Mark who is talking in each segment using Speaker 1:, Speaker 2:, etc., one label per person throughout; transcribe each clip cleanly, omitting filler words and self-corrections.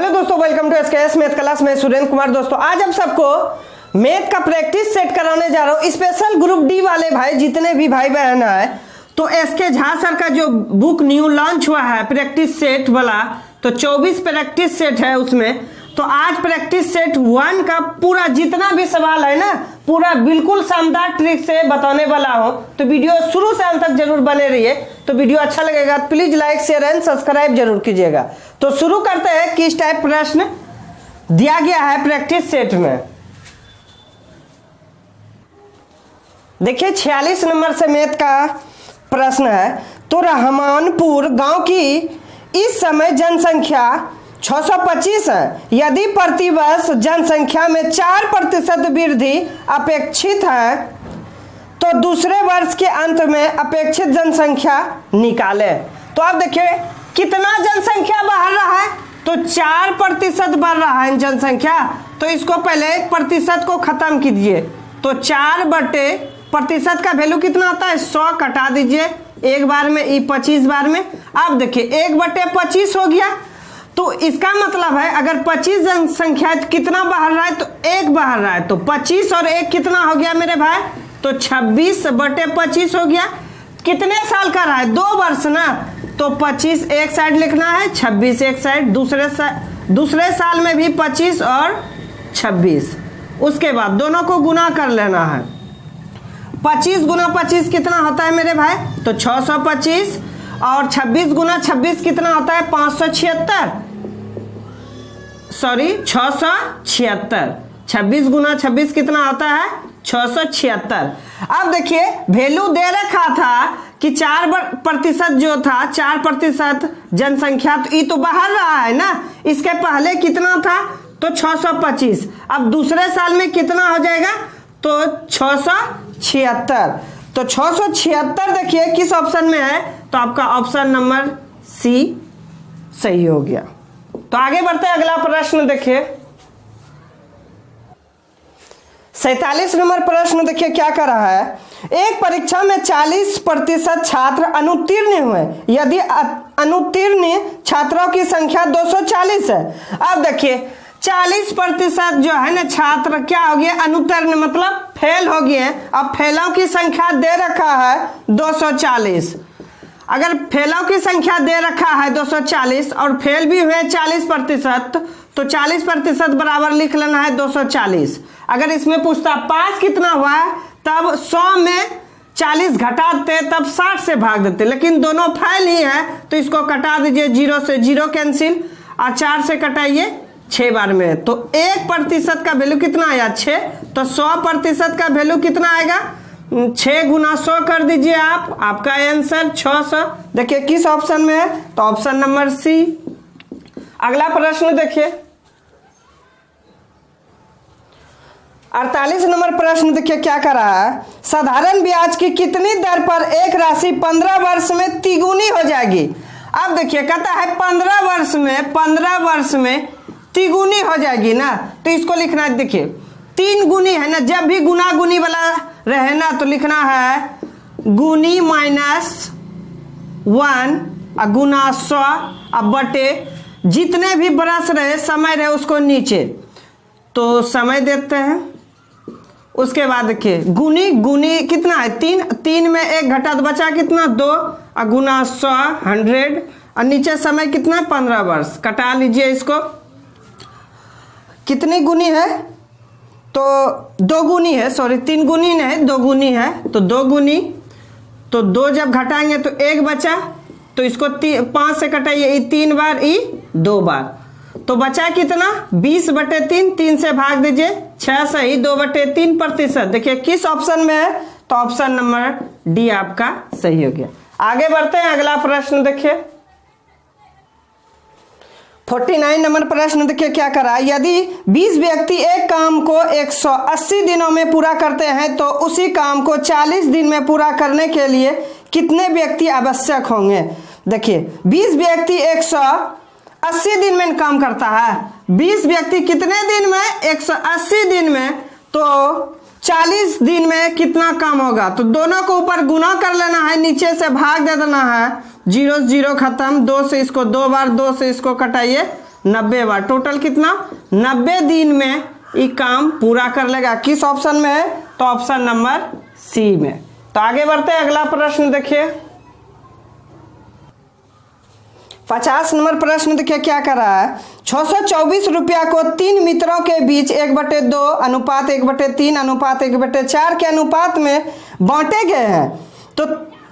Speaker 1: Hello दोस्तों, welcome to S K S math class में सुरेंद्र कुमार। दोस्तों आज हम सबको मैथ का प्रैक्टिस सेट कराने जा रहा हूँ। स्पेशल ग्रुप डी वाले भाई जितने भी भाई बहन है, तो एसके झा सर का जो बुक न्यू लॉन्च हुआ है प्रैक्टिस सेट वाला, तो 24 प्रैक्टिस सेट है उसमें। तो आज प्रैक्टिस सेट 1 का पूरा जितना भी सवाल है ना, पूरा बिल्कुल शानदार ट्रिक से बताने वाला हूं। तो वीडियो शुरू से अंत तक जरूर बने रहिए। तो वीडियो अच्छा लगेगा please like share and subscribe जरूर कीजिएगा। तो शुरू करते हैं। किस टाइप प्रश्न दिया गया है प्रैक्टिस सेट में, देखिए 46 नंबर से मैथ का प्रश्न है। तो रहमानपुर गांव की इस समय जनसंख्या 625 है। यदि प्रतिवर्ष जनसंख्या में 4% वृद्धि अपेक्षित है तो दूसरे वर्ष के अंत में अपेक्षित जनसंख्या निकालें। तो अब देखिए कितना जनसंख्या बढ़ रहा है, तो 4% बढ़ रहा है जनसंख्या। तो इसको पहले प्रतिशत को खत्म कीजिए। तो 4/प्रतिशत का वैल्यू कितना आता है, 100 कटा दीजिए एक बार में, 25 बार में। अब देखिए 1/25 हो गया। तो इसका मतलब है अगर 25 जनसंख्या कितना बढ़ रहा है, तो 1 बढ़ रहा है। तो 25 और 1 कितना हो गया मेरे भाई, तो 26/25 हो गया। कितने साल का रहा है, 2 वर्ष ना। तो 25 एक साइड लिखना है, 26 एक साइड, दूसरे साल में भी 25 और 26। उसके बाद दोनों को गुना कर लेना है। 25 गुना 25 कितना होता है मेरे भाई, तो 625। और 26 गुना 26 कितना होता है, 576, सॉरी 676। 26 गुना 26 कितना होता है, 676। अब देखिए वैल्यू दे रखा था कि 4% जो था, 4% जनसंख्या, तो ये तो बाहर रहा है ना। इसके पहले कितना था, तो 625। अब दूसरे साल में कितना हो जाएगा, तो 676। तो 676 देखिए किस ऑप्शन में है, तो आपका ऑप्शन नंबर सी सही हो गया। तो आगे बढ़ते हैं, अगला प्रश्न देखिए 47 नंबर प्रश्न। देखिए क्या कर रहा है, एक परीक्षा में 40% छात्र अनुत्तीर्ण हुए। यदि अनुत्तीर्ण छात्रों की संख्या 240 है। अब देखिए 40% जो है ना छात्र क्या हो गया, अनुत्तीर्ण मतलब फेल हो गए। अब फेलों की संख्या दे रखा है 240। अगर फेलों की संख्या दे रखा है 240 और फेल भी हुए 40%, तो 40% बराबर लिख लेना है 240। अगर इसमें पूछता पास कितना हुआ है, तब 100 में 40 घटाते तब 60 से भाग देते, लेकिन दोनों फेल ही है तो इसको कटा दीजिए, 0 से 0 कैंसिल, और 4 से कटाइए 6 बार में। तो 1% का वैल्यू कितना आया, 6। तो 100% का वैल्यू कितना आएगा, 6 गुना 100 कर दीजिए आप, आपका आंसर 600। देखिए किस ऑप्शन में है, तो ऑप्शन नंबर सी। अगला प्रश्न देखिए 48 नंबर प्रश्न। देखिए क्या कर रहा है, साधारण ब्याज की कितनी दर पर एक राशि 15 वर्ष में तिगुनी हो जाएगी। अब देखिए कहता है 15 वर्ष में तिगुनी हो जाएगी ना। तो इसको लिखना है, देखिए 3 गुनी है ना, जब भी गुना गुनी वाला रहे ना तो लिखना है गुनी -1 गुना 100 अब बटे जितने भी बरस रहे समय रहे उसको नीचे, तो समय देते हैं। उसके बाद देखिए गुनी कितना है, 3 में 1 घटा तो बचा कितना, 2 और गुना 100 100 और नीचे समय कितना है 15 वर्ष। कटा लीजिए इसको, कितनी गुनी है, तो 2 गुनी है, सॉरी 3 गुनी नहीं 2 गुनी है। तो 2 गुनी, तो 2 जब घटाएंगे तो 1 बचा, तो इसको 5 से कटाइए, 3 बार 2 बार, तो बचा कितना 20/3, 3 से भाग दीजिए 6 सही 2/3%। देखिए किस ऑप्शन में है, तो ऑप्शन नंबर डी आपका सही हो गया। आगे बढ़ते हैं, अगला प्रश्न देखिए 49 नंबर प्रश्न। देखिए क्या करा, यदि 20 व्यक्ति एक काम को 180 दिनों में पूरा करते हैं तो उसी काम को 40 दिन में पूरा करने के लिए कितने व्यक्ति आवश्यक होंगे। देखिए 20 व्यक्ति 180 दिन में काम करता है, 20 व्यक्ति कितने दिन में, 180 दिन में, तो 40 दिन में कितना काम होगा। तो दोनों को ऊपर गुना कर लेना है, नीचे से भाग दे देना है, 0 0 खत्म, 2 से इसको 2 बार, 2 से इसको कटाइए 90 बार। टोटल कितना? 90 दिन में ये काम पूरा कर लेगा। किस ऑप्शन में है? तो ऑप्शन नंबर सी में। तो आगे बढ़ते हैं, अगला प्रश्न देखिए 50 नंबर प्रश्न देखिए क्या कर रहा है। 624 रुपया को 3 मित्रों के बीच 1/2 अनुपात 1/3 अनुपात 1/4 के अनुपात में बांटे गए हैं। तो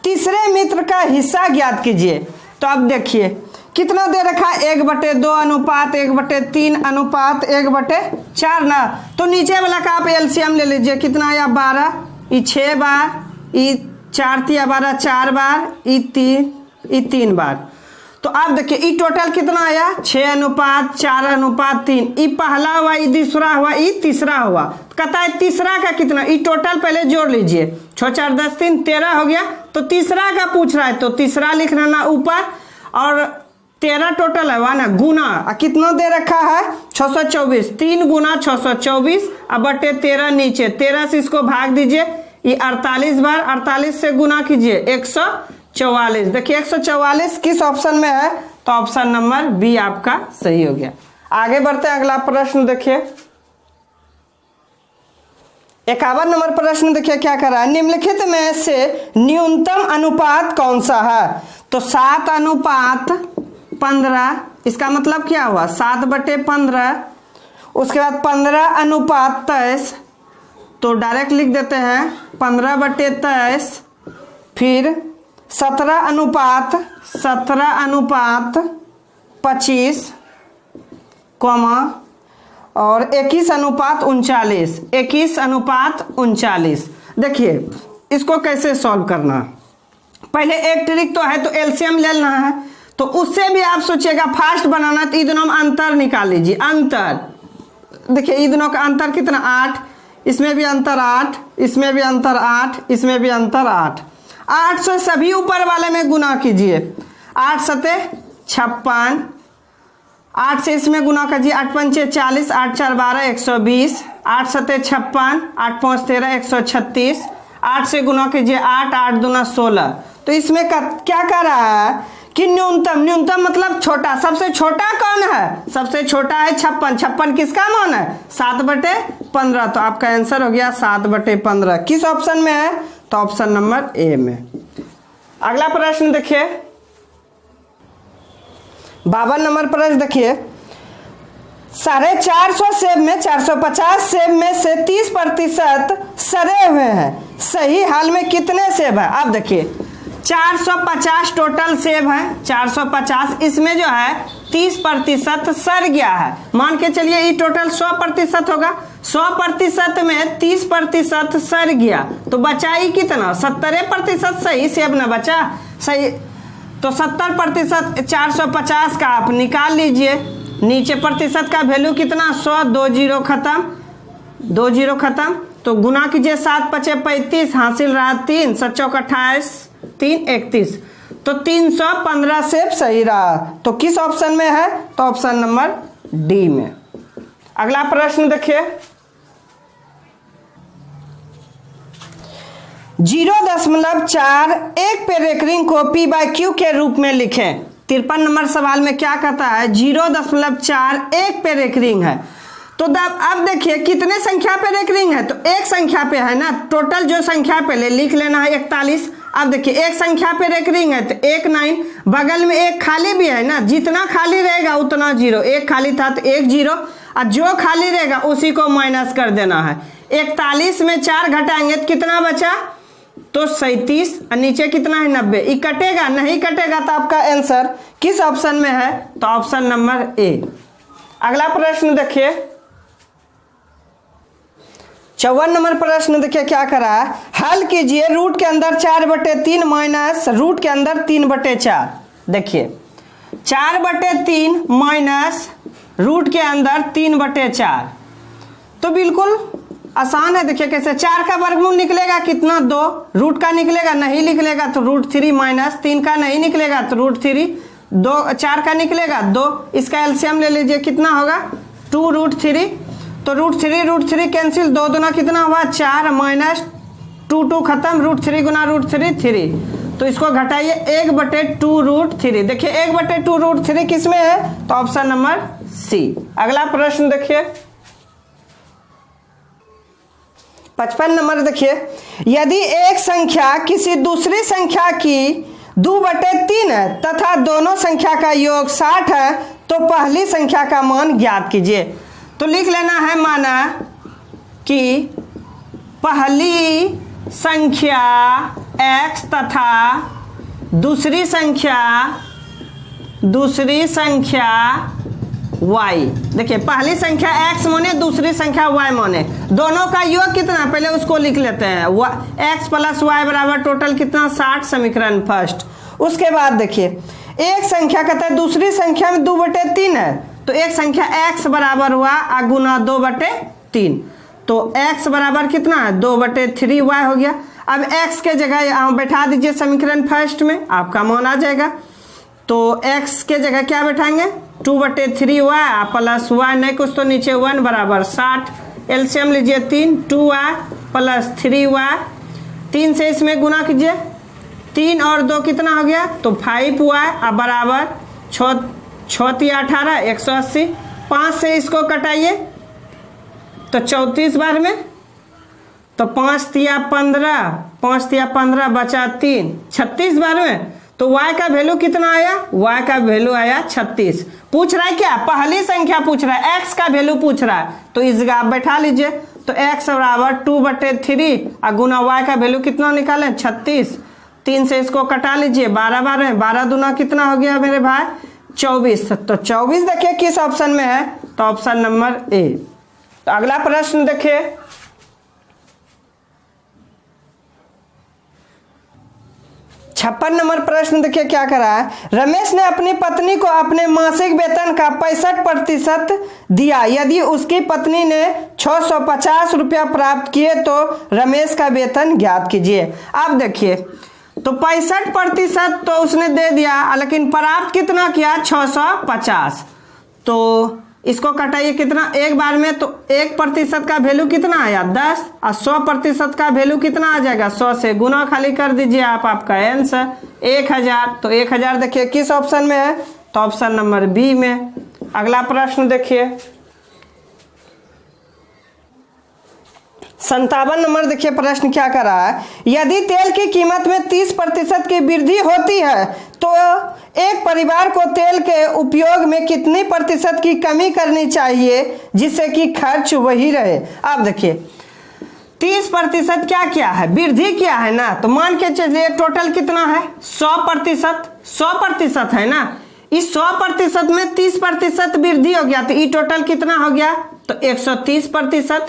Speaker 1: तीसरे मित्र का हिस्सा ज्ञात कीजिए। तो अब देखिए कितना दे रखा है, 1/2 अनुपात 1/3 अनुपात 1/4 ना। तो नीचे वाला का आप एलसीएम ले लीजिए, कितना आया 12, ये 6 बार, ये 4 तिया 12 4 बार, ये 3 बार। तो आप देखिए ये टोटल कितना आया 6 अनुपात 4 अनुपात 3। ये पहला हुआ, ये दूसरा हुआ, ये तीसरा हुआ। कहता है तीसरा का कितना, ये टोटल पहले जोड़ लीजिए। 6 4 10 3 13 हो गया। तो तीसरा का पूछ रहा है तो तीसरा लिखना ना ऊपर, और 13 टोटल है वह ना गुना कितना दे रखा है 624। 3 गुना 624 अब बटे 13 नीचे, 13 से इसको भाग दीजिए, ये 48 बार, 48 से गुना कीजिए 144। देखिए 144 किस ऑप्शन में है? तो ऑप्शन नंबर बी आपका सही हो गया। आगे बढ़ते हैं, अगला प्रश्न देखिए 51 नंबर प्रश्न देखिए क्या कर रहा है। निम्नलिखित में से न्यूनतम अनुपात कौन सा है? तो 7 अनुपात 15, इसका मतलब क्या हुआ 7/15। उसके बाद 15 अनुपात 23, तो डायरेक्ट लिख देते हैं 15/23। फिर 17 अनुपात 25 कॉमा और 21 अनुपात 39, 21 अनुपात 39। देखिए इसको कैसे सॉल्व करना, पहले एक ट्रिक तो है, तो एलसीएम ले लेना है। तो उससे भी आप सोचिएगा फास्ट बनाना, तो इन दोनों में अंतर निकाल लीजिए। अंतर देखिए इन दोनों का अंतर कितना 8, इसमें भी अंतर 8, इसमें भी अंतर 8, इसमें भी अंतर 8। 8 से सभी ऊपर वाले में गुना कीजिए। 8 सते 56, 8 से इसमें गुना कीजिए, 8 पंचे 40, 8 4 12 120, 8 सते 56, 8 5 13 136। 8 से गुना कीजिए 8, 8 दूना 16। तो इसमें क्या कर रहा है कि न्यूनतम मतलब छोटा, सबसे छोटा कौन है? सबसे छोटा है 56। 56 किसका मान है? 7/15। तो आपका आंसर हो गया 7/15। किस ऑप्शन में है? तो ऑप्शन नंबर ए में। अगला प्रश्न देखिए 52 नंबर प्रश्न देखिए 450 सेब में 450 सेब में से 30% सड़े हुए हैं, सही हाल में कितने सेब है? आप देखिए 450 टोटल सेब है, 450 इसमें जो है 30% सड़ गया है। मान के चलिए ये टोटल 100% होगा, 100% में 30% सड़ गया, तो बचा ही कितना 70% सही सेब ना बचा। सही, तो 70% 450 का आप निकाल लीजिए। नीचे प्रतिशत का वैल्यू कितना 100, 2 जीरो खत्म, 2 जीरो खत्म। तो गुना कीजिए 7 5 35, हासिल रहा 3, 7 चौक 28, 3 31। तो 315 सेब सही रहा। तो किस ऑप्शन में है? तो ऑप्शन नंबर डी में। अगला प्रश्न देखिए 0.4 एक पे रेकरिंग को P/Q के रूप में लिखें। 53 नंबर सवाल में क्या कहता है 0.4 एक पे रेकरिंग है। तो अब देखिए कितने संख्या पे रेकरिंग है? तो एक संख्या पे है ना, टोटल जो संख्या पहले लिख लेना है 41। अब देखिए एक संख्या पे रेकरिंग है तो 1 9, बगल में एक खाली भी है ना, जितना खाली रहेगा उतना जीरो। एक खाली था तो 1 0, और जो खाली रहेगा उसी को माइनस कर देना है। 41 में 4 घटाएंगे तो कितना बचा? तो 37, और नीचे कितना है 90। ये कटेगा नहीं कटेगा तो आपका आंसर किस ऑप्शन में है? तो ऑप्शन नंबर ए। अगला प्रश्न देखिए 54 नंबर प्रश्न देखिए क्या करा है। हल कीजिए रूट के अंदर 4/3 माइनस रूट के अंदर 3/4। देखिए 4/3 माइनस रूट के अंदर 3/4, तो बिल्कुल आसान है। देखिए कैसे, 4 का वर्गमूल निकलेगा कितना 2, रूट का निकलेगा नहीं निकलेगा तो √3 माइनस 3 का नहीं निकलेगा तो √3, 2 4 का निकलेगा 2, इसका एलसीएम ले लीजिए कितना होगा 2√3। तो √3 कैंसिल, 2 दूना कितना हुआ 4 माइनस 2 2 खत्म, √3 गुना √3 3। तो इसको घटाइए 1/2√3। देखिए 1/2√3 किस में है? तो ऑप्शन नंबर सी। अगला प्रश्न देखिए 55 नंबर देखिए, यदि एक संख्या किसी दूसरी संख्या की 2/3 है तथा दोनों संख्या का योग 60 है तो पहली संख्या का मान ज्ञात कीजिए। तो लिख लेना है माना कि पहली संख्या x तथा दूसरी संख्या y। देखिए पहली संख्या x माने दूसरी संख्या y माने, दोनों का योग कितना, पहले उसको लिख लेते हैं। x + y बराबर टोटल कितना 60, समीकरण फर्स्ट। उसके बाद देखिए एक संख्या कहता है दूसरी संख्या में 2/3 है, तो एक संख्या x बराबर हुआ गुना 2/3, तो x बराबर कितना है 2/3y हो गया। अब x के जगह बैठा दीजिए समीकरण फर्स्ट में, आपका मान आ जाएगा। तो x के जगह क्या बैठाएंगे 2/3y प्लस y, नहीं कुछ तो नीचे 1 बराबर 60। एलसीएम लीजिए 3, 2y प्लस 3y, 3 से इसमें गुना कीजिए, 3 और 2 कितना हो गया तो 5y अब बराबर 6 18 180। 5 से इसको कटाइए तो 34 बार में, तो 5 तिया 15 बचा 3, 36 बार में। तो y का वैल्यू कितना आया, y का वैल्यू आया 36। पूछ रहा है क्या, पहली संख्या पूछ रहा है, x का वैल्यू पूछ रहा है, तो इस जगह आप बैठा लीजिए। तो x बराबर 2/3 और गुना y का वैल्यू कितना निकाले 36। 3 से इसको कटा लीजिए, 12 बार में, 12 दूना कितना हो गया मेरे भाई 24। तो 24 देखिए किस ऑप्शन में है, तो ऑप्शन नंबर ए। तो अगला प्रश्न देखिए 56 नंबर प्रश्न देखिए क्या करा है। रमेश ने अपनी पत्नी को अपने मासिक वेतन का 65% दिया, यदि उसकी पत्नी ने 650 रुपया प्राप्त किए तो रमेश का वेतन ज्ञात कीजिए। अब देखिए तो 65% तो उसने दे दिया, लेकिन प्राप्त कितना किया 650। तो इसको कटाइए कितना एक बार में, तो 1% का वैल्यू कितना आया 10 और 100% का वैल्यू कितना आ जाएगा 100 से गुना खाली कर दीजिए आप, आपका आंसर 1000। तो 1000 देखिए किस ऑप्शन में है, तो ऑप्शन नंबर बी में। अगला प्रश्न देखिए 57 नंबर देखिए प्रश्न क्या कर रहा है। यदि तेल की कीमत में 30% की वृद्धि होती है तो एक परिवार को तेल के उपयोग में कितनी प्रतिशत की कमी करनी चाहिए जिससे कि खर्च वही रहे। अब देखिए 30% क्या है वृद्धि क्या है ना, तो मान के चलिए टोटल कितना है 100% है ना। इस 100% में 30% वृद्धि हो गया, तो ये टोटल कितना हो गया तो 130%।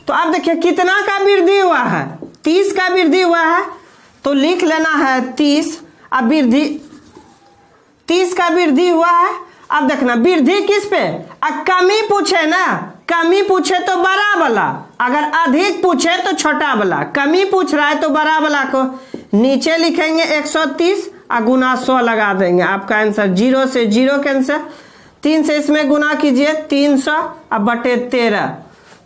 Speaker 1: तो अब देखिए कितना का वृद्धि हुआ है 30 का वृद्धि हुआ है, तो लिख लेना है 30। अब वृद्धि 30 का वृद्धि हुआ है। अब देखना वृद्धि किस पे, कमी पूछे ना, कमी पूछे तो बड़ा वाला, अगर अधिक पूछे तो छोटा वाला। कमी पूछ रहा है तो बड़ा वाला को नीचे लिखेंगे 130 और गुना 100 लगा देंगे, आपका आंसर 0 से 0 कैंसर। 3 से इसमें गुना कीजिए 300 अब बटे 13,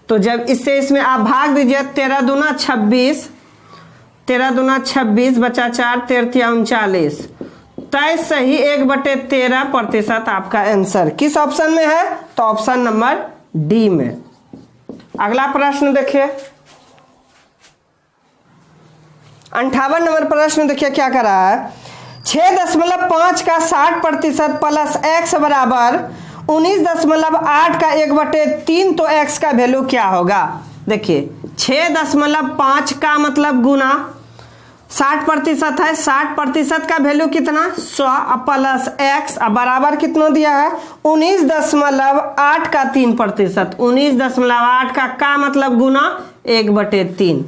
Speaker 1: तो जब इससे इसमें आप भाग दीजिए 13 दूना 26, 13 दूना 26 बचा 4 13 39, 23 सही 1/13% आपका आंसर किस ऑप्शन में है, तो ऑप्शन नंबर डी में। अगला प्रश्न देखिए 58 नंबर प्रश्न देखिए क्या कर रहा है। 6.5 का 60% प्लस x बराबर 19.8 का 1/3, तो x का वैल्यू क्या होगा। देखिए 6.5 का मतलब गुना 60% है, 60% का वैल्यू कितना 100 प्लस x बराबर कितना दिया है 19.8 का 3%, 19.8 का मतलब गुना 1/3।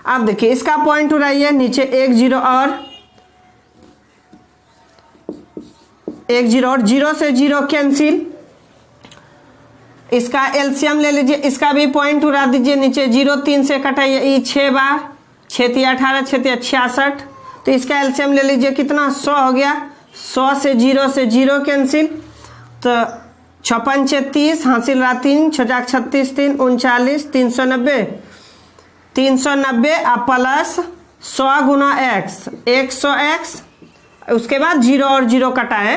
Speaker 1: अब देखिए इसका पॉइंट उड़ाइए, नीचे 1 0 और 1 0 और 0 से 0 कैंसिल, इसका एलसीएम ले लीजिए, इसका भी पॉइंट उड़ा दीजिए, नीचे 0 3 से कटाइए, ये 6 बार 6 × 18 6 × 66, तो इसका एलसीएम ले लीजिए कितना 100 हो गया। 100 से 0 कैंसिल, तो 56 6 30 हासिल रहा 3 छोटा 36 3 39 390 प्लस 100 गुना x 100x, उसके बाद 0 और 0 कटाए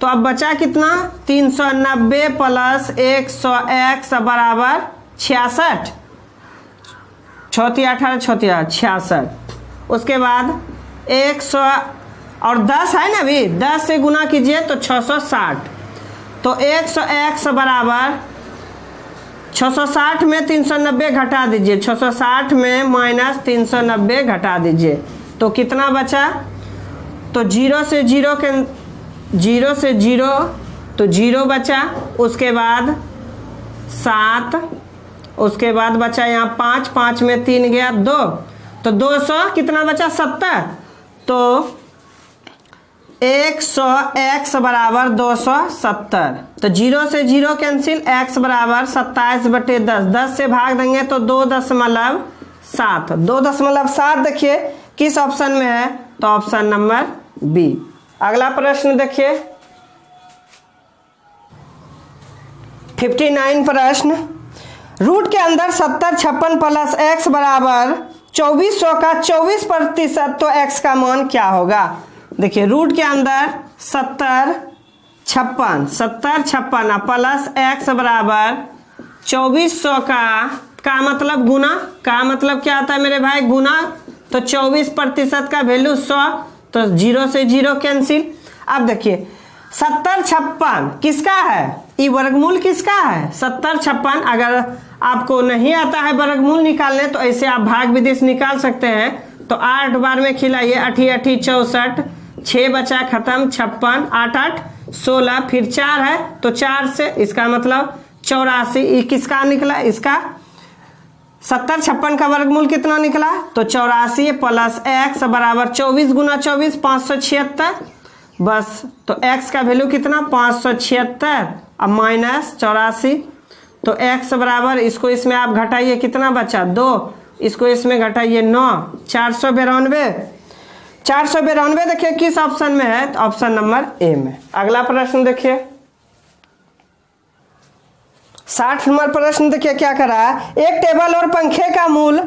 Speaker 1: तो अब बचा कितना 390 प्लस 100x बराबर 66, 66। उसके बाद 100 और 10 है ना, अभी 10 से गुना कीजिए तो 660। तो 100x बराबर 660 में 390 घटा दीजिए, 660 में माइनस 390 घटा दीजिए तो कितना बचा। तो 0 से 0 तो 0 बचा। उसके बाद 7, उसके बाद बचा यहाँ 5, 5 में 3 गया 2, तो 200 कितना बचा 70। तो 100x बराबर 270। तो 0 से 0 कैंसिल, x बराबर 27/10, 10 से भाग देंगे तो 2.7। 2.7 देखिए किस ऑप्शन में है, तो ऑप्शन नंबर बी। अगला प्रश्न देखिए 59 प्रश्न। रूट के अंदर 70, 56 प्लस x बराबर 2400 का 24%, तो x का मान क्या होगा। देखिए रूट के अंदर 70, 56 प्लस x बराबर 2400 का मतलब गुना, का मतलब क्या आता है मेरे भाई, गुना। तो 24% का वैल्यू 100, तो 0 से 0 कैंसिल। अब देखिए 70, 56 किसका है, ये वर्गमूल किसका है 70, 56। अगर आपको नहीं आता है वर्गमूल निकालने तो ऐसे आप भाग विधि से निकाल सकते हैं। तो 8 बार में खिलाइए, 8 8 64, 6 बचा खत्म, 56, 8 8 16, फिर 4 है तो 4 से, इसका मतलब 84। ये किसका निकला, इसका 70, 56 का वर्गमूल कितना निकला, तो 84 प्लस x बराबर 24 गुना 24 576 बस। तो x का वैल्यू कितना 576 अब माइनस 84। तो x बराबर, इसको इसमें आप घटाइए कितना बचा 2, इसको इसमें घटाइए 9, 492। 492 देखिए किस ऑप्शन में है, तो ऑप्शन नंबर ए में। अगला प्रश्न देखिए 60 नंबर प्रश्न देखिए क्या करा है। एक टेबल और पंखे का मूल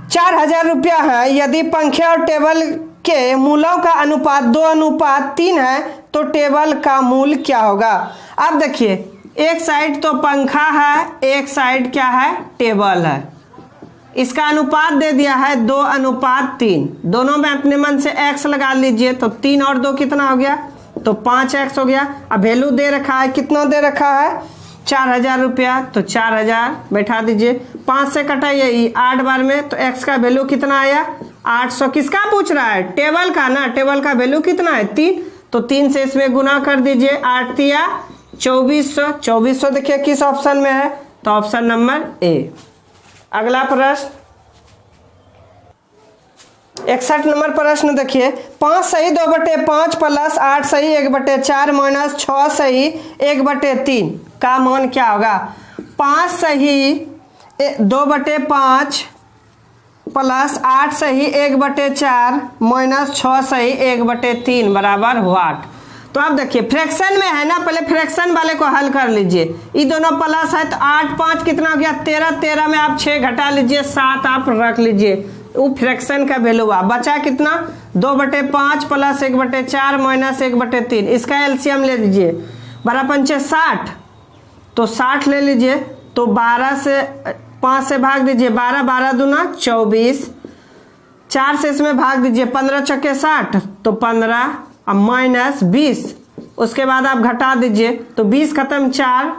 Speaker 1: 4000 रुपया है। यदि पंखे और टेबल के मूलों का अनुपात 2:3 है तो टेबल का मूल क्या होगा। अब देखिए एक साइड तो पंखा है, एक साइड क्या है टेबल है। इसका अनुपात दे दिया है 2:3। दोनों में अपने मन से x लगा लीजिए, तो 3 और 2 कितना हो गया, तो 5x हो गया। अब वैल्यू दे रखा है, कितना दे रखा है 4000 रुपया, तो 4000 बैठा दीजिए। 5 से कटाइए 8 बार में, तो x का वैल्यू कितना आया 800। किसका पूछ रहा है, टेबल का ना, टेबल का वैल्यू कितना है 3, तो 3 से इसमें गुना कर दीजिए, 8 तिया 2400। 2400 देखिए किस ऑप्शन में है, तो ऑप्शन नंबर ए। अगला प्रश्न 61 नंबर प्रश्न देखिए 5 सही 2/5 प्लस 8 सही 1/4 माइनस 6 सही 1/3 का मान क्या होगा। 5 सही 2/5 प्लस 8 सही 1/4 माइनस 6 सही 1/3 बराबर व्हाट। तो आप देखिए फ्रैक्शन में है ना, पहले फ्रैक्शन वाले को हल कर लीजिए। ये दोनों प्लस है तो 8 5 कितना हो गया 13, 13 में आप 6 घटा लीजिए, 7 आप रख लीजिए, वो फ्रैक्शन का वैल्यू हुआ। बचा कितना 2/5 प्लस 1/4 माइनस 1/3। इसका एलसीएम ले लीजिए, 12 पंचे 60, तो 60 ले लीजिए। तो 12 से 5 से भाग दीजिए, 12 12 दूना 24, 4 से इसमें भाग दीजिए, 15 छक्के 60, तो 15 अब माइनस 20। उसके बाद आप घटा दीजिए, तो 20 खत्म 4,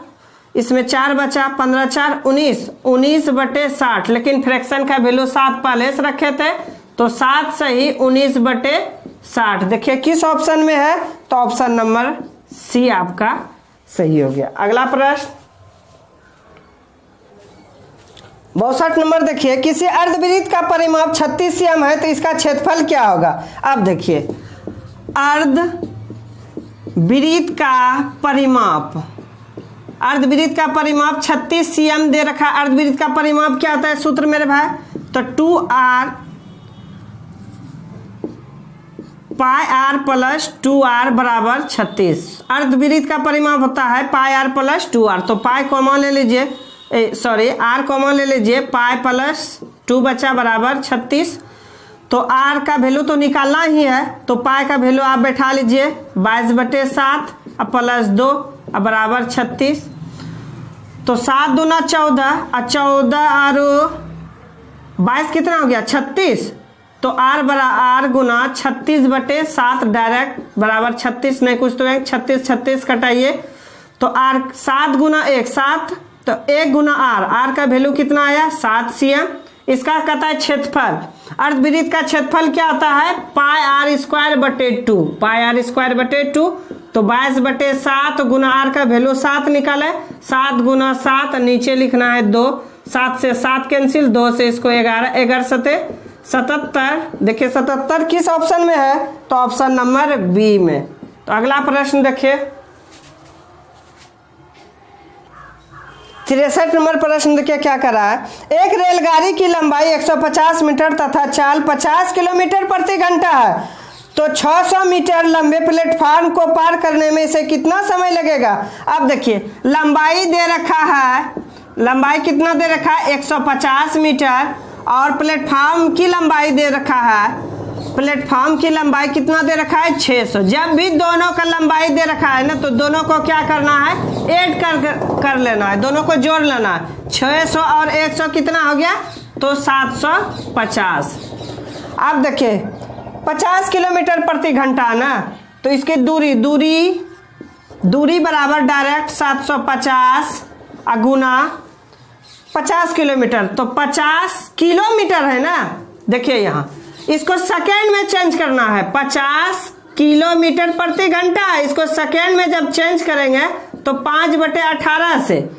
Speaker 1: इसमें 4 बचा, 15 4 19, 19/60। लेकिन फ्रैक्शन का वैल्यू 7 पहले से रखे थे, तो 7 सही 19/60। देखिए किस ऑप्शन में है, तो ऑप्शन नंबर सी आपका सही हो गया। अगला प्रश्न 62 नंबर देखिए किसी अर्धवृत्त का परिमाप 36 cm है तो इसका क्षेत्रफल क्या होगा। अब देखिए अर्धवृत्त का परिमाप, अर्धवृत्त का परिमाप 36 cm दे रखा। अर्धवृत्त का परिमाप क्या होता है सूत्र मेरे भाई, तो 2r पाई r प्लस 2r बराबर 36। अर्धवृत्त का परिमाप होता है पाई r प्लस 2r। तो पाई कॉमन ले लीजिए, सॉरी r कॉमन ले लीजिए, पाई प्लस 2 बचा बराबर 36। तो आर का वैल्यू तो निकालना ही है, तो पाई का वैल्यू आप बैठा लीजिए 22/7 अब प्लस 2 अब बराबर 36। तो 7 दूना 14 और 14 और 22 कितना हो गया 36। तो आर गुना 36/7 डायरेक्ट बराबर 36, नहीं कुछ तो 36 कटाइए। तो आर 7 गुना 1 7, तो 1 गुना आर का वैल्यू कितना आया 7 cm। इसका कहता है क्षेत्रफल, अर्धवृत्त का क्षेत्रफल क्या आता है पाई r स्क्वायर बटे 2, पाई r स्क्वायर बटे 2। तो 22/7 गुना आर का वैल्यू 7 निकाले, 7 गुना 7 नीचे लिखना है 2, 7 से 7 कैंसिल, 2 से इसको 11, 11 सते 77। देखिए 77 किस ऑप्शन में है, तो ऑप्शन नंबर बी में। तो अगला प्रश्न देखिए 63 नंबर प्रश्न देखिए क्या कर रहा है। एक रेलगाड़ी की लंबाई 150 मीटर तथा चाल 50 किलोमीटर प्रति घंटा है, तो 600 मीटर लंबे प्लेटफॉर्म को पार करने में इसे कितना समय लगेगा। अब देखिए लंबाई दे रखा है, लंबाई कितना दे रखा है 150 मीटर, और प्लेटफॉर्म की लंबाई दे रखा है, प्लेटफॉर्म की लंबाई कितना दे रखा है 600। जब भी दोनों का लंबाई दे रखा है ना, तो दोनों को क्या करना है ऐड कर लेना है, दोनों को जोड़ लेना है। 600 और 100 कितना हो गया, तो 750। अब देखिए 50 किलोमीटर प्रति घंटा ना, तो इसकी दूरी बराबर डायरेक्ट 750 गुना 50 किलोमीटर, तो 50 किलोमीटर है ना। देखिए यहाँ इसको सेकेंड में चेंज करना है, 50 किलोमीटर प्रति घंटा, इसको सेकेंड में जब चेंज करेंगे तो 5/18 से,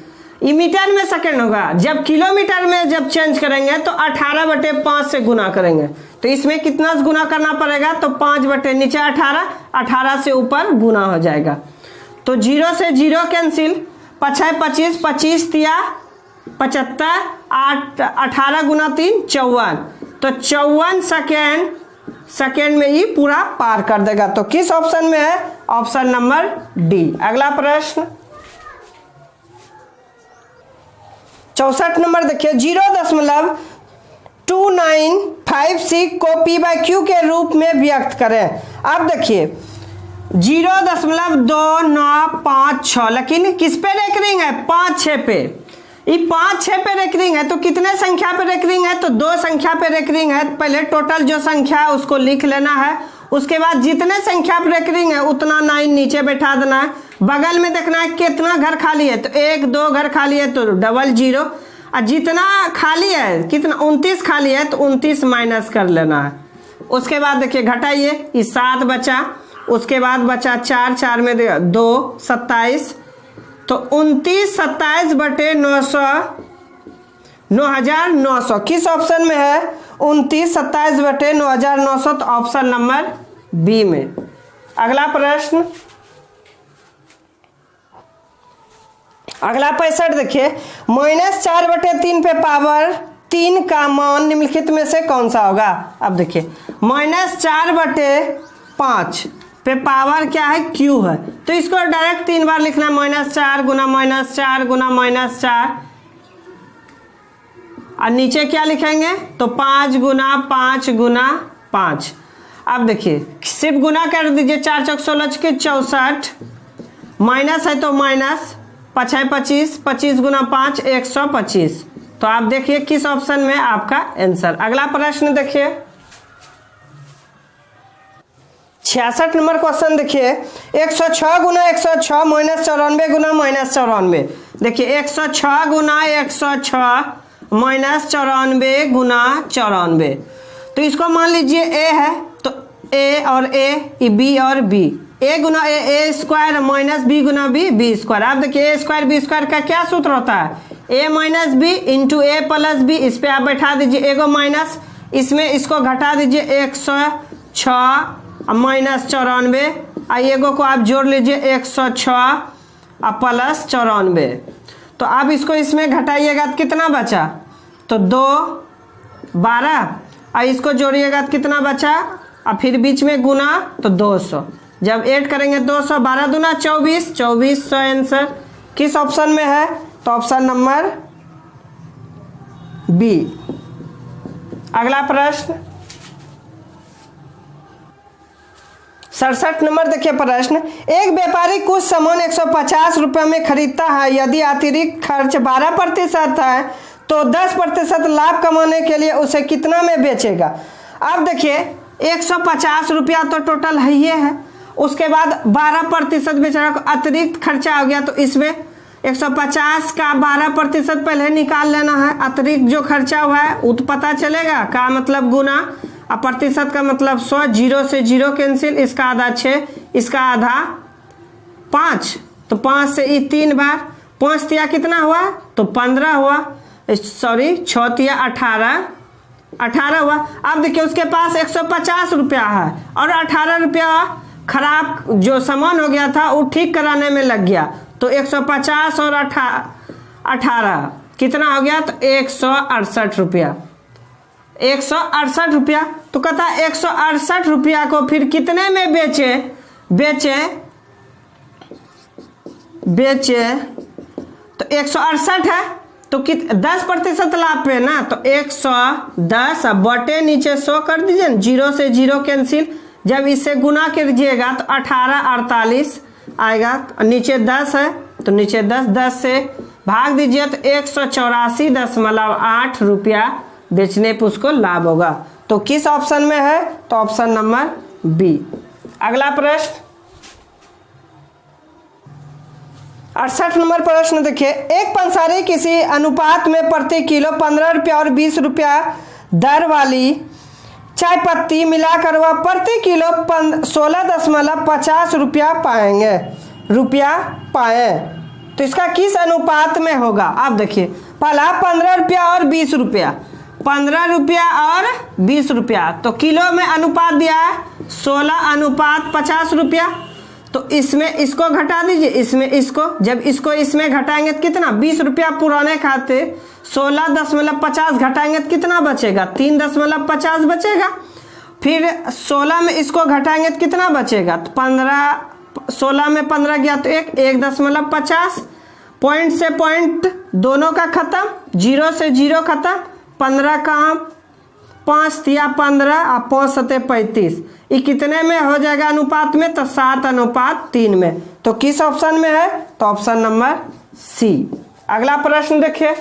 Speaker 1: ये मीटर में सेकेंड होगा, जब किलोमीटर में जब चेंज करेंगे तो 18/5 से गुना करेंगे। तो इसमें कितना गुना करना पड़ेगा, तो 5 नीचे 18 से ऊपर गुना हो जाएगा। तो 0 से 0 कैंसिल, 5 25, 25 तिया 75, 18 गुना 3 54, तो 54 सेकेंड में ही पूरा पार कर देगा। तो किस ऑप्शन में है, ऑप्शन नंबर डी। अगला प्रश्न 64 नंबर देखिए 0.2956 को p/q के रूप में व्यक्त करें। अब देखिए 0.2956, लेकिन किस पे रेकरिंग है 5 6 पे, ये 5 6 पे रेकरिंग है, तो कितने संख्या पे रेकरिंग है, तो 2 संख्या पे रेकरिंग है। पहले टोटल जो संख्या है उसको लिख लेना है, उसके बाद जितने संख्या पे रेकरिंग है उतना 9 नीचे बैठा देना है। बगल में देखना है कितना घर खाली है, तो 1 2 घर खाली है तो 00, और जितना खाली है कितना 29 खाली है तो 29 माइनस कर लेना है। उसके बाद देखिए घटाइए, ये 7 बचा, उसके बाद बचा 4, 4 में 2 27, तो 29 27/900 9,900 किस ऑप्शन में है, 29 27/9,900, तो ऑप्शन नंबर बी में। अगला प्रश्न अगला 65 देखिए -4/3 पे पावर 3 का मान निम्नलिखित में से कौन सा होगा। अब देखिए -4/5 पे पावर क्या है q है, तो इसको डायरेक्ट 3 बार लिखना है, -4 गुना -4 गुना -4, और नीचे क्या लिखेंगे, तो 5 गुना 5 गुना 5। अब देखिए सिर्फ गुना कर दीजिए, 4 चौक 16 के 64, माइनस है तो माइनस 5 25, 25 गुना 5 125। तो आप देखिए किस ऑप्शन में आपका आंसर। अगला प्रश्न देखिए 66 नंबर क्वेश्चन देखिए 106 गुना 106 -94 गुना -94। देखिए 106 गुना 106 -94 गुना 94, तो इसको मान लीजिए a है, तो a और a, b और b, a Guna a square minus b Guna b square. आप देखिए a स्क्वायर b स्क्वायर का क्या सूत्र होता है, a minus b into a plus b। इस पे आप बैठा दीजिए एगो माइनस, इसमें इसको घटा दीजिए 106 -94, एगो को आप जोड़ लीजिए 106 प्लस 94। तो आप इसको इसमें घटाइएगा तो कितना बचा, तो 2 12, और इसको जोड़िएगा तो कितना बचा, और फिर बीच में गुना तो 200। जब ऐड करेंगे 200, 12 दूना 24, 2400 आंसर किस ऑप्शन में है, तो ऑप्शन नंबर बी। अगला प्रश्न 67 नंबर देखिए प्रश्न, एक व्यापारी कुछ सामान 150 रुपये में खरीदता है, यदि अतिरिक्त खर्च 12% है तो 10% लाभ कमाने के लिए उसे कितना में बेचेगा। अब देखिए 150 रुपया तो टोटल है ही है, उसके बाद 12% बेचारा को अतिरिक्त खर्चा हो गया, तो इसमें 150 का 12% पहले निकाल लेना है। अतिरिक्त जो खर्चा हुआ है वो तो पता चलेगा, का मतलब गुना, और प्रतिशत का मतलब 100, 0 से 0 कैंसिल, इसका आधा 6, इसका आधा 5, तो 5 से ये 3 बार, 5 तिया कितना हुआ तो 15 हुआ, सॉरी 6 तिया 18 हुआ। अब देखिए उसके पास 150 रुपया है और 18 रुपया खराब जो सामान हो गया था वो ठीक कराने में लग गया, तो 150 और 18 कितना हो गया तो 168 रुपया, 168 रुपया। तो कहता है 168 रुपया को फिर कितने में बेचे तो 168 है तो 10% लाभ पे ना, तो 110 बटे नीचे 100 कर दीजिए, 0 से 0 कैंसिल, जब इससे गुना कीजिएगा तो 1848 आएगा, नीचे 10 है तो नीचे 10 से भाग दीजिए तो 184.8 रुपया बेचने पे उसको लाभ होगा। तो किस ऑप्शन में है तो ऑप्शन नंबर बी। अगला प्रश्न 68 नंबर प्रश्न देखिए, एक पंसारी किसी अनुपात में प्रति किलो 15 रुपया और 20 रुपया दर वाली चाय पत्ती मिलाकर वह प्रति किलो 16.50 रुपया पाए, तो इसका किस अनुपात में होगा। आप देखिए पहला 15 रुपया और 20 रुपया, 15 रुपया और 20 रुपया, तो किलो में अनुपात दिया है 16:50 रुपया, तो इसमें इसको घटा दीजिए, इसमें इसको, जब इसको इसमें घटाएंगे तो कितना 20 रुपया पुराने खाते 16.50 घटाएंगे तो कितना बचेगा 3.50 बचेगा, फिर 16 में इसको घटाएंगे तो कितना बचेगा तो 15, 16 में 15 गया तो 1.50, पॉइंट से पॉइंट दोनों का खत्म, 0 से 0 खत्म, 15 का 5 तिया 15 और 5 सते 35, ये कितने में हो जाएगा अनुपात में तो 7:3 में, तो किस ऑप्शन में है तो ऑप्शन नंबर सी। अगला प्रश्न देखिए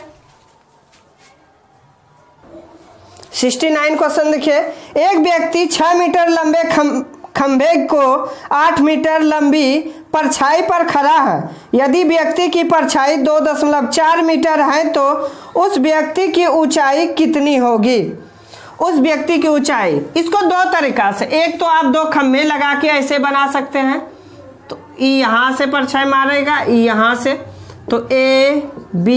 Speaker 1: 69 क्वेश्चन देखिए, एक व्यक्ति 6 मीटर लंबे खंभे को 8 मीटर लंबी परछाई पर खड़ा है, यदि व्यक्ति की परछाई 2.4 मीटर है तो उस व्यक्ति की ऊंचाई कितनी होगी। उस व्यक्ति की ऊंचाई, इसको दो तरीका से, एक तो आप 2 खंभे लगा के ऐसे बना सकते हैं, तो ई यहाँ से परछाई मारेगा, ई यहाँ से, तो A B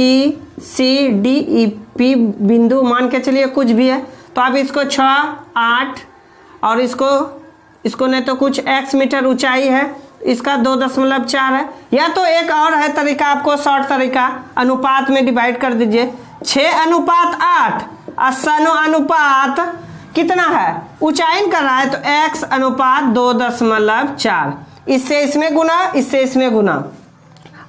Speaker 1: C D E P बिंदु मान के चलिए कुछ भी है, तो आप इसको 6, 8 और इसको नहीं तो कुछ x मीटर ऊंचाई है, इसका 2.4 है, या तो एक और है तरीका आपको शॉर्ट तरीका, अनुपात में डिवाइड कर दीजिए, 6:8 असनो अनुपात कितना है ऊंचाई कर रहा है तो x/2.4, इससे इसमें गुना, इससे इसमें गुना,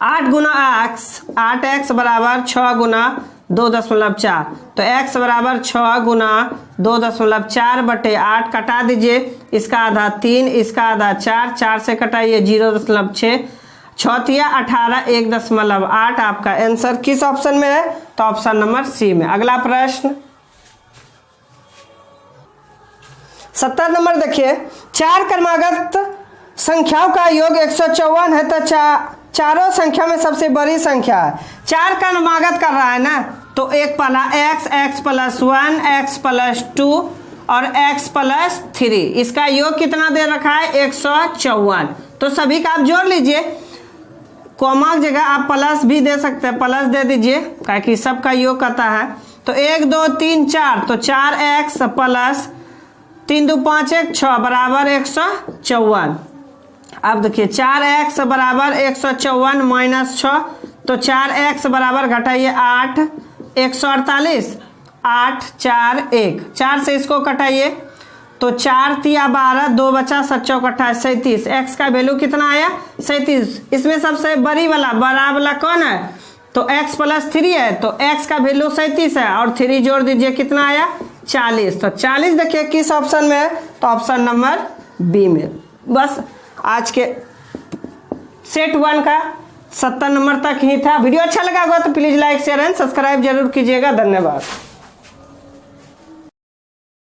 Speaker 1: 8 गुना x, 8x बराबर 6 गुना 2.4, तो x बराबर 6 गुना 2.4 बटे 8, कटा दीजिए, इसका आधा 3, इसका आधा 4, 4 से कटाइए 0.6, 6 तिया 18, 1.8, आपका आंसर किस ऑप्शन में है तो ऑप्शन नंबर सी में। अगला प्रश्न 70 नंबर देखिए, 4 क्रमागत संख्याओं का योग 154 है तो चारों संख्या में सबसे बड़ी संख्या है। 4 क्रमागत कर रहा है ना, तो एक पहला x, x + 1, x + 2 और x + 3, इसका योग कितना दे रखा है 154, तो सभी का आप जोड़ लीजिए, कॉमा की जगह आप प्लस भी दे सकते हैं, प्लस दे दीजिए ताकि सबका योग करता है, तो 1 2 3 4, तो 4x + 3 2 5 1 6 बराबर 154। अब देखिए 4x बराबर 154 माइनस 6, तो 4x बराबर घटाइए 8, 148, 8 4 1, 4 से इसको कटाइए तो 4 तिया 12, 2 बचा 7 चौक 28, 37, x का वैल्यू कितना आया 37, इसमें सबसे बड़ा वाला कौन है तो x + 3 है, तो x का वैल्यू 37 है और 3 जोड़ दीजिए कितना आया 40, तो 40 देखिए किस ऑप्शन में है तो ऑप्शन नंबर बी में। बस आज के सेट 1 का 70 नंबर तक ही था। वीडियो अच्छा लगा होगा तो please like share and subscribe जरूर कीजिएगा। धन्यवाद।